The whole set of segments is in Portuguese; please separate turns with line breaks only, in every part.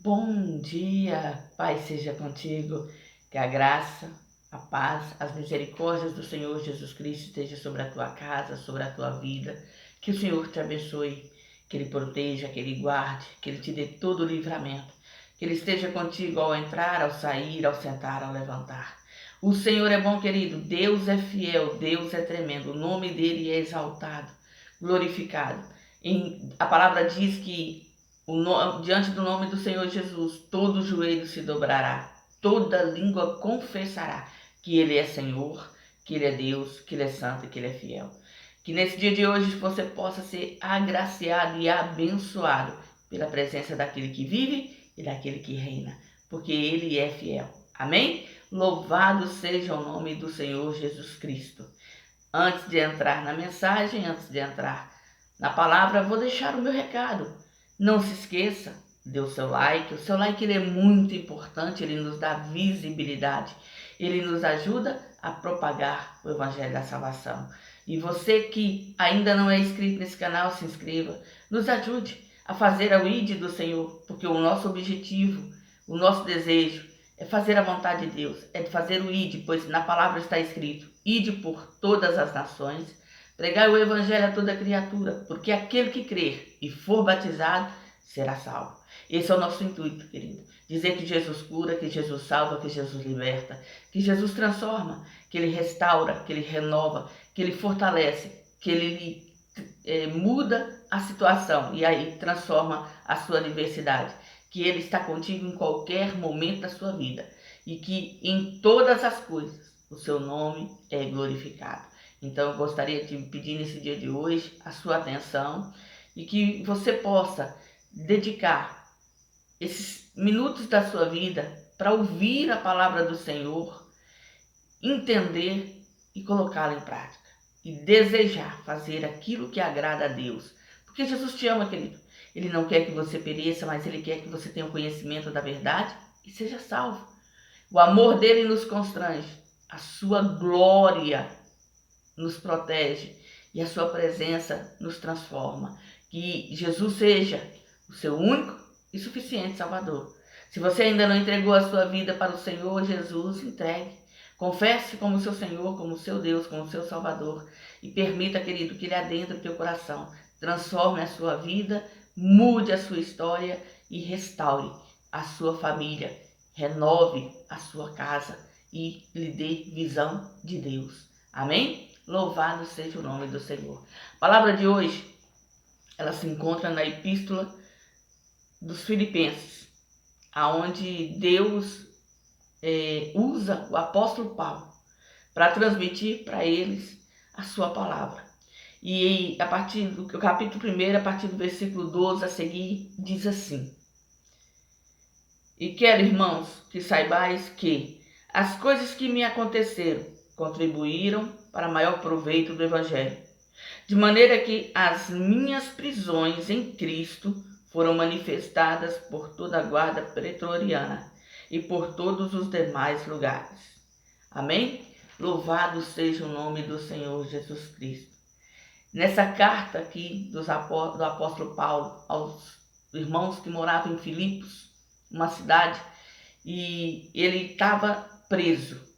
Bom dia, Pai seja contigo, que a graça, a paz, as misericórdias do Senhor Jesus Cristo esteja sobre a tua casa, sobre a tua vida, que o Senhor te abençoe, que Ele proteja, que Ele guarde, que Ele te dê todo o livramento, que Ele esteja contigo ao entrar, ao sair, ao sentar, ao levantar. O Senhor é bom, querido, Deus é fiel, Deus é tremendo, o nome dEle é exaltado, glorificado. A palavra diz que diante do nome do Senhor Jesus, todo joelho se dobrará, toda língua confessará que Ele é Senhor, que Ele é Deus, que Ele é santo e que Ele é fiel. Que nesse dia de hoje você possa ser agraciado e abençoado pela presença daquele que vive e daquele que reina, porque Ele é fiel. Amém? Louvado seja o nome do Senhor Jesus Cristo. Antes de entrar na mensagem, antes de entrar na palavra, vou deixar o meu recado. Não se esqueça, dê o seu like. O seu like ele é muito importante, ele nos dá visibilidade. Ele nos ajuda a propagar o Evangelho da Salvação. E você que ainda não é inscrito nesse canal, se inscreva. Nos ajude a fazer a ID do Senhor, porque o nosso objetivo, o nosso desejo é fazer a vontade de Deus, é de fazer o ID, pois na palavra está escrito, ID por todas as nações, pregai o Evangelho a toda criatura, porque aquele que crer e for batizado será salvo. Esse é o nosso intuito, querido. Dizer que Jesus cura, que Jesus salva, que Jesus liberta, que Jesus transforma, que Ele restaura, que Ele renova, que Ele fortalece, que Ele muda a situação e aí transforma a sua adversidade. Que Ele está contigo em qualquer momento da sua vida e que em todas as coisas o seu nome é glorificado. Então eu gostaria de pedir nesse dia de hoje a sua atenção e que você possa dedicar esses minutos da sua vida para ouvir a palavra do Senhor, entender e colocá-la em prática e desejar fazer aquilo que agrada a Deus. Porque Jesus te ama, querido. Ele não quer que você pereça, mas Ele quer que você tenha o conhecimento da verdade e seja salvo. O amor dele nos constrange, a sua glória nos protege e a sua presença nos transforma. Que Jesus seja o seu único e suficiente Salvador. Se você ainda não entregou a sua vida para o Senhor Jesus, entregue. Confesse como seu Senhor, como seu Deus, como seu Salvador. E permita, querido, que Ele adentre o teu coração. Transforme a sua vida, mude a sua história e restaure a sua família. Renove a sua casa e lhe dê visão de Deus. Amém? Louvado seja o nome do Senhor. A palavra de hoje, ela se encontra na Epístola dos Filipenses, aonde Deus usa o apóstolo Paulo para transmitir para eles a sua palavra. E a partir do capítulo 1, a partir do versículo 12 a seguir, diz assim: E quero, irmãos, que saibais que as coisas que me aconteceram contribuíram para maior proveito do Evangelho, de maneira que as minhas prisões em Cristo foram manifestadas por toda a guarda pretoriana e por todos os demais lugares. Amém? Louvado seja o nome do Senhor Jesus Cristo. Nessa carta aqui do apóstolo Paulo aos irmãos que moravam em Filipos, uma cidade, e ele estava preso.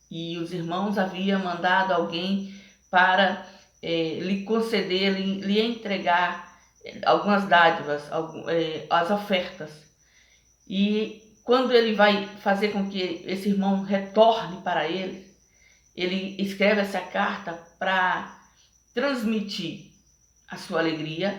E os irmãos haviam mandado alguém para lhe conceder, lhe entregar algumas dádivas, as ofertas. E quando ele vai fazer com que esse irmão retorne para ele escreve essa carta para transmitir a sua alegria,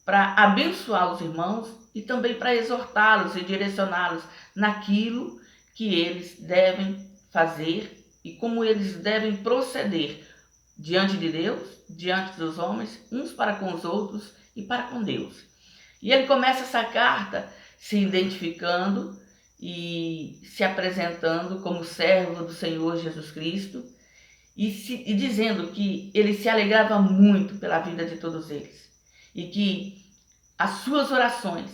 para abençoar os irmãos e também para exortá-los e direcioná-los naquilo que eles devem fazer e como eles devem proceder diante de Deus, diante dos homens, uns para com os outros e para com Deus. E ele começa essa carta se identificando e se apresentando como servo do Senhor Jesus Cristo e dizendo que ele se alegrava muito pela vida de todos eles e que as suas orações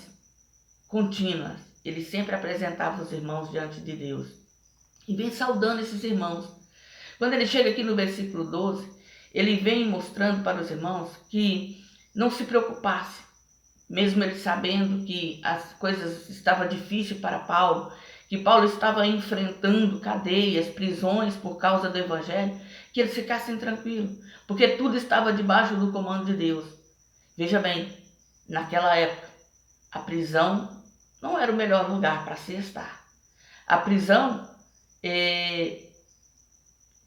contínuas, ele sempre apresentava os irmãos diante de Deus e vem saudando esses irmãos. Quando ele chega aqui no versículo 12, ele vem mostrando para os irmãos que não se preocupasse mesmo ele sabendo que as coisas estavam difíceis para Paulo, que Paulo estava enfrentando cadeias, prisões por causa do evangelho, que eles ficassem tranquilos, porque tudo estava debaixo do comando de Deus. Veja bem, naquela época, a prisão não era o melhor lugar para se estar. A prisão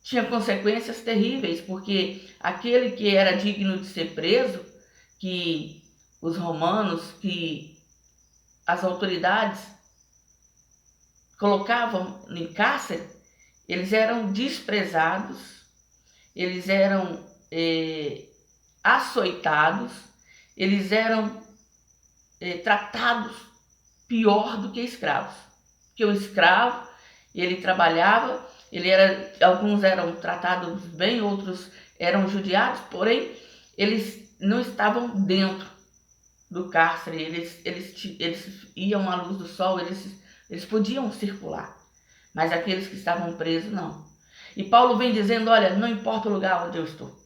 tinha consequências terríveis, porque aquele que era digno de ser preso, que os romanos, que as autoridades colocavam em cárcere, eles eram desprezados, eles eram açoitados, eles eram tratados pior do que escravos. Porque o escravo, ele trabalhava, alguns eram tratados bem, outros eram judiados, porém eles não estavam dentro do cárcere, eles iam à luz do sol, eles podiam circular, mas aqueles que estavam presos não. E Paulo vem dizendo, olha, não importa o lugar onde eu estou,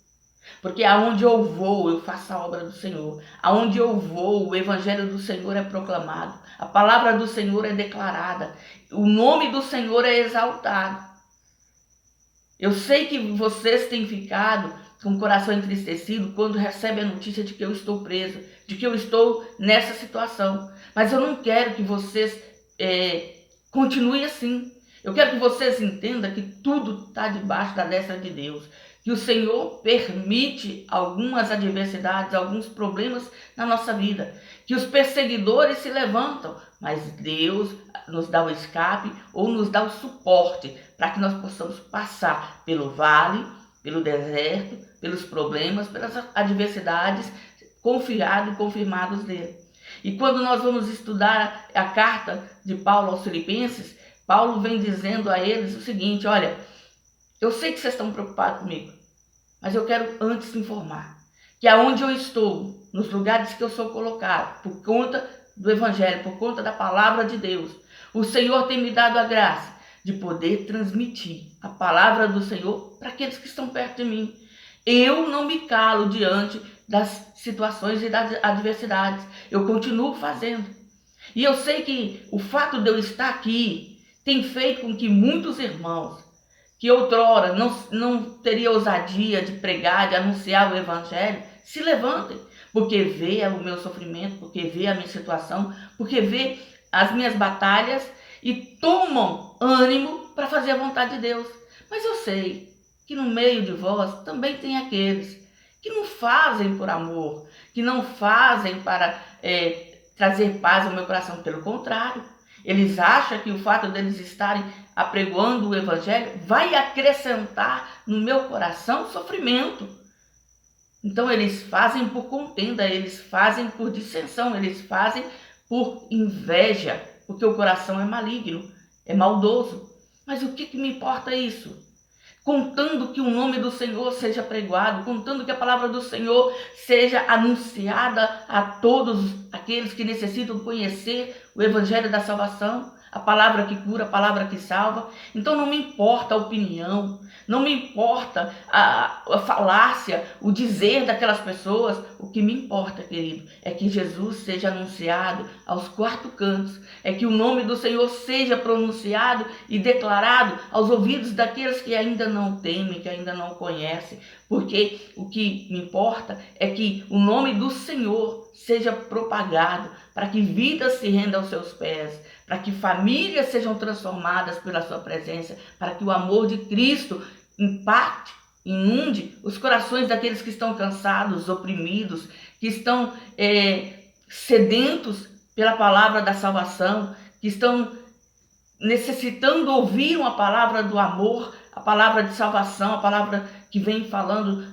porque aonde eu vou, eu faço a obra do Senhor. Aonde eu vou, o evangelho do Senhor é proclamado. A palavra do Senhor é declarada. O nome do Senhor é exaltado. Eu sei que vocês têm ficado com o coração entristecido quando recebem a notícia de que eu estou preso, de que eu estou nessa situação. Mas eu não quero que vocês continuem assim. Eu quero que vocês entendam que tudo está debaixo da destra de Deus. Que o Senhor permite algumas adversidades, alguns problemas na nossa vida. Que os perseguidores se levantam, mas Deus nos dá o escape ou nos dá o suporte para que nós possamos passar pelo vale, pelo deserto, pelos problemas, pelas adversidades, confiados e confirmados dele. E quando nós vamos estudar a carta de Paulo aos Filipenses, Paulo vem dizendo a eles o seguinte, olha, eu sei que vocês estão preocupados comigo, mas eu quero antes informar que aonde eu estou, nos lugares que eu sou colocado, por conta do Evangelho, por conta da palavra de Deus, o Senhor tem me dado a graça de poder transmitir a palavra do Senhor para aqueles que estão perto de mim. Eu não me calo diante das situações e das adversidades, eu continuo fazendo. E eu sei que o fato de eu estar aqui tem feito com que muitos irmãos que outrora não teria ousadia de pregar, de anunciar o evangelho, se levantem, porque vê o meu sofrimento, porque vê a minha situação, porque vê as minhas batalhas e tomam ânimo para fazer a vontade de Deus. Mas eu sei que no meio de vós também tem aqueles que não fazem por amor, que não fazem para trazer paz ao meu coração, pelo contrário. Eles acham que o fato deles estarem apregoando o evangelho vai acrescentar no meu coração sofrimento. Então eles fazem por contenda, eles fazem por dissensão, eles fazem por inveja, porque o coração é maligno, é maldoso. Mas o que me importa isso? Contando que o nome do Senhor seja pregado, contando que a palavra do Senhor seja anunciada a todos aqueles que necessitam conhecer o evangelho da salvação, a palavra que cura, a palavra que salva. Então não me importa a opinião, não me importa a falácia, o dizer daquelas pessoas. O que me importa, querido, é que Jesus seja anunciado aos quatro cantos, é que o nome do Senhor seja pronunciado e declarado aos ouvidos daqueles que ainda não temem, que ainda não conhecem, porque o que me importa é que o nome do Senhor seja propagado, para que vidas se rendam aos seus pés, para que famílias sejam transformadas pela sua presença, para que o amor de Cristo impacte, inunde os corações daqueles que estão cansados, oprimidos, que estão sedentos pela palavra da salvação, que estão necessitando ouvir uma palavra do amor, a palavra de salvação, a palavra que vem falando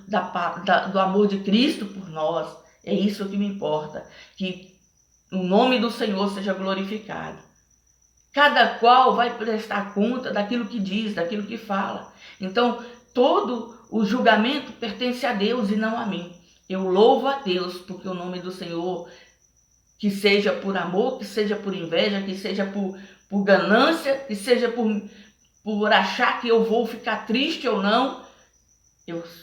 do amor de Cristo por nós. É isso que me importa, que o nome do Senhor seja glorificado. Cada qual vai prestar conta daquilo que diz, daquilo que fala. Então, todo o julgamento pertence a Deus e não a mim. Eu louvo a Deus porque o nome do Senhor, que seja por amor, que seja por inveja, que seja por ganância, que seja por achar que eu vou ficar triste ou não,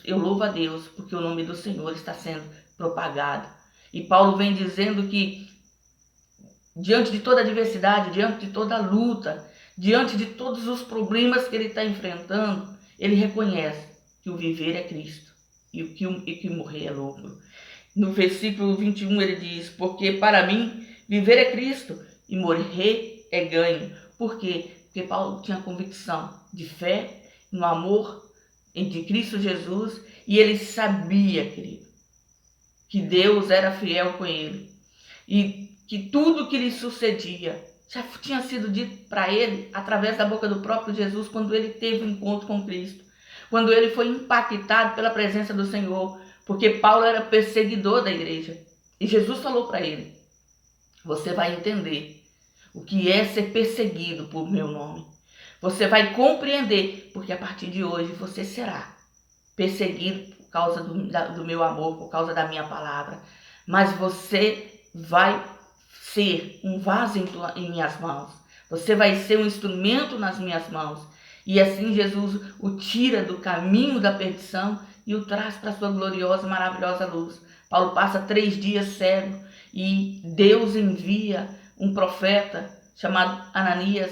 eu louvo a Deus porque o nome do Senhor está sendo propagado. E Paulo vem dizendo que diante de toda a adversidade, diante de toda a luta, diante de todos os problemas que ele está enfrentando, ele reconhece que o viver é Cristo e que morrer é lucro. No versículo 21 ele diz: porque para mim viver é Cristo e morrer é ganho. Por quê? Porque Paulo tinha convicção de fé, no amor de Cristo Jesus, e ele sabia, querido, que Deus era fiel com ele e que tudo que lhe sucedia já tinha sido dito para ele através da boca do próprio Jesus, quando ele teve um encontro com Cristo, quando ele foi impactado pela presença do Senhor, porque Paulo era perseguidor da igreja. E Jesus falou para ele: você vai entender o que é ser perseguido por meu nome. Você vai compreender, porque a partir de hoje você será perseguido por causa do meu amor, por causa da minha palavra. Mas você vai ser um vaso em minhas mãos. Você vai ser um instrumento nas minhas mãos. E assim Jesus o tira do caminho da perdição e o traz para a sua gloriosa e maravilhosa luz. Paulo passa 3 dias cego e Deus envia um profeta chamado Ananias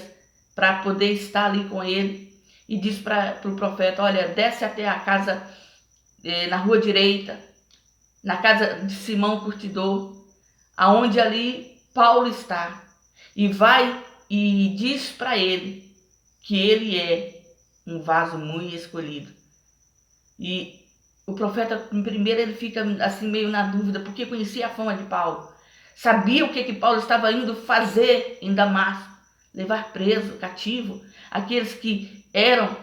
para poder estar ali com ele. E diz para o profeta: olha, desce até a casa na rua direita, na casa de Simão Curtidor, aonde ali Paulo está. E vai e diz para ele que ele é um vaso muito escolhido. E o profeta, primeiro, ele fica assim meio na dúvida, porque conhecia a fama de Paulo. Sabia o que Paulo estava indo fazer em Damasco. Levar preso, cativo, aqueles que eram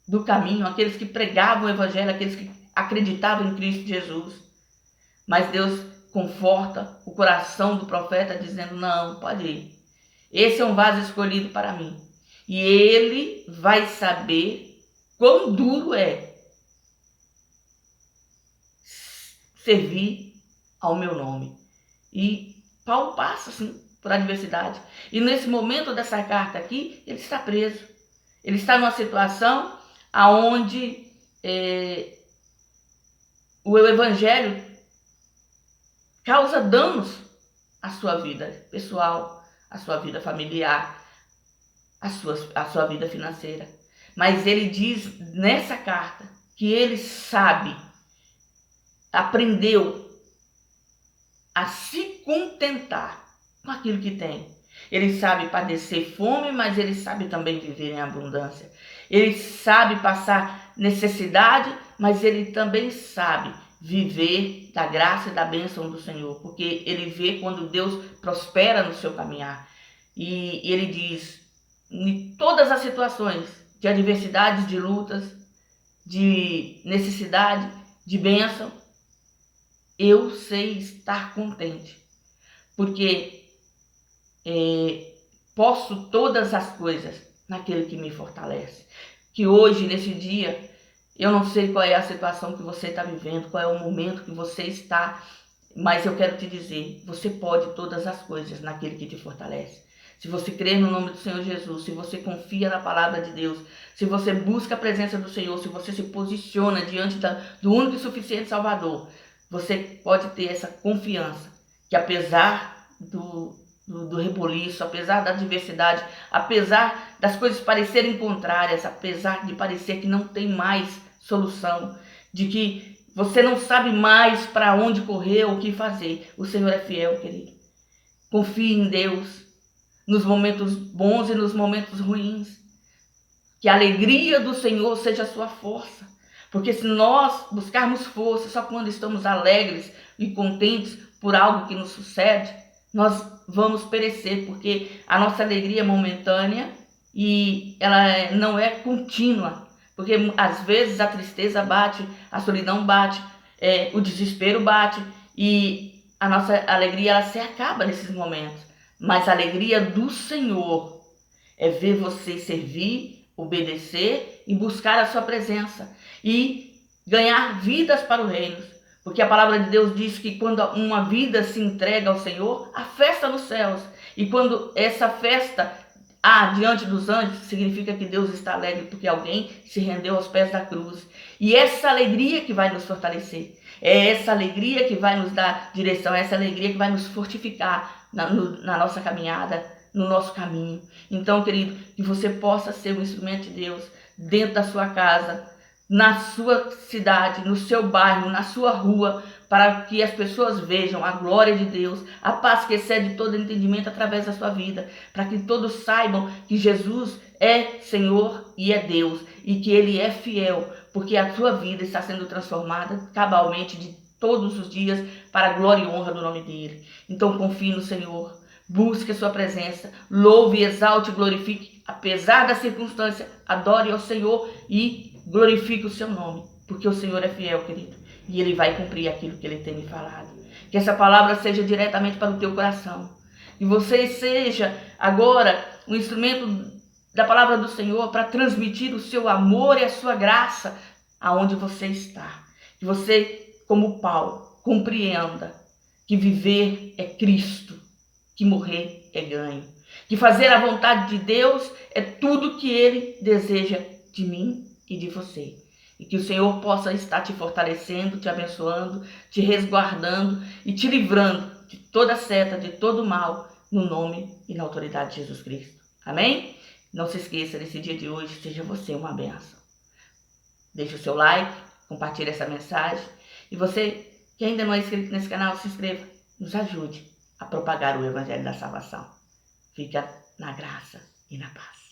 do caminho, aqueles que pregavam o evangelho, aqueles que acreditavam em Cristo Jesus. Mas Deus conforta o coração do profeta dizendo: não, pode ir. Esse é um vaso escolhido para mim. E ele vai saber quão duro é servir ao meu nome. E Paulo passa assim por adversidade. E nesse momento dessa carta aqui, ele está preso. Ele está numa situação onde o evangelho causa danos à sua vida pessoal, à sua vida familiar, à sua vida financeira. Mas ele diz nessa carta que ele sabe, aprendeu a se contentar com aquilo que tem. Ele sabe padecer fome, mas ele sabe também viver em abundância. Ele sabe passar necessidade, mas ele também sabe viver da graça e da bênção do Senhor, porque ele vê quando Deus prospera no seu caminhar. E ele diz: em todas as situações de adversidades, de lutas, de necessidade, de bênção, eu sei estar contente, porque posso todas as coisas naquele que me fortalece. Que hoje, nesse dia, eu não sei qual é a situação que você está vivendo, qual é o momento que você está, mas eu quero te dizer: você pode todas as coisas naquele que te fortalece. Se você crer no nome do Senhor Jesus, se você confia na palavra de Deus, se você busca a presença do Senhor, se você se posiciona diante do único e suficiente Salvador, você pode ter essa confiança que, apesar do reboliço, apesar da adversidade, apesar das coisas parecerem contrárias, apesar de parecer que não tem mais solução, de que você não sabe mais para onde correr ou o que fazer, o Senhor é fiel, querido. Confie em Deus nos momentos bons e nos momentos ruins. Que a alegria do Senhor seja a sua força. Porque se nós buscarmos força só quando estamos alegres e contentes por algo que nos sucede, nós vamos perecer, porque a nossa alegria é momentânea e ela não é contínua. Porque às vezes a tristeza bate, a solidão bate, o desespero bate e a nossa alegria ela se acaba nesses momentos. Mas a alegria do Senhor é ver você servir, obedecer e buscar a sua presença e ganhar vidas para o reino. Porque a palavra de Deus diz que quando uma vida se entrega ao Senhor, há festa nos céus. E quando essa festa há diante dos anjos, significa que Deus está alegre porque alguém se rendeu aos pés da cruz. E essa alegria que vai nos fortalecer. É essa alegria que vai nos dar direção, é essa alegria que vai nos fortificar na nossa caminhada, no nosso caminho. Então, querido, que você possa ser um instrumento de Deus dentro da sua casa, na sua cidade, no seu bairro, na sua rua, para que as pessoas vejam a glória de Deus, a paz que excede todo entendimento através da sua vida, para que todos saibam que Jesus é Senhor e é Deus, e que Ele é fiel, porque a sua vida está sendo transformada cabalmente de todos os dias para a glória e honra do nome dEle. Então confie no Senhor, busque a sua presença, louve, exalte e glorifique, apesar da circunstância, adore ao Senhor e glorifique o seu nome, porque o Senhor é fiel, querido, e Ele vai cumprir aquilo que Ele tem me falado. Que essa palavra seja diretamente para o teu coração, que você seja agora um instrumento da palavra do Senhor para transmitir o seu amor e a sua graça aonde você está. Que você, como Paulo, compreenda que viver é Cristo, que morrer é ganho, que fazer a vontade de Deus é tudo que Ele deseja de mim e de você. E que o Senhor possa estar te fortalecendo, te abençoando, te resguardando e te livrando de toda seta, de todo mal, no nome e na autoridade de Jesus Cristo. Amém? Não se esqueça, nesse dia de hoje, seja você uma bênção. Deixe o seu like, compartilhe essa mensagem. E você que ainda não é inscrito nesse canal, se inscreva. Nos ajude a propagar o Evangelho da Salvação. Fica na graça e na paz.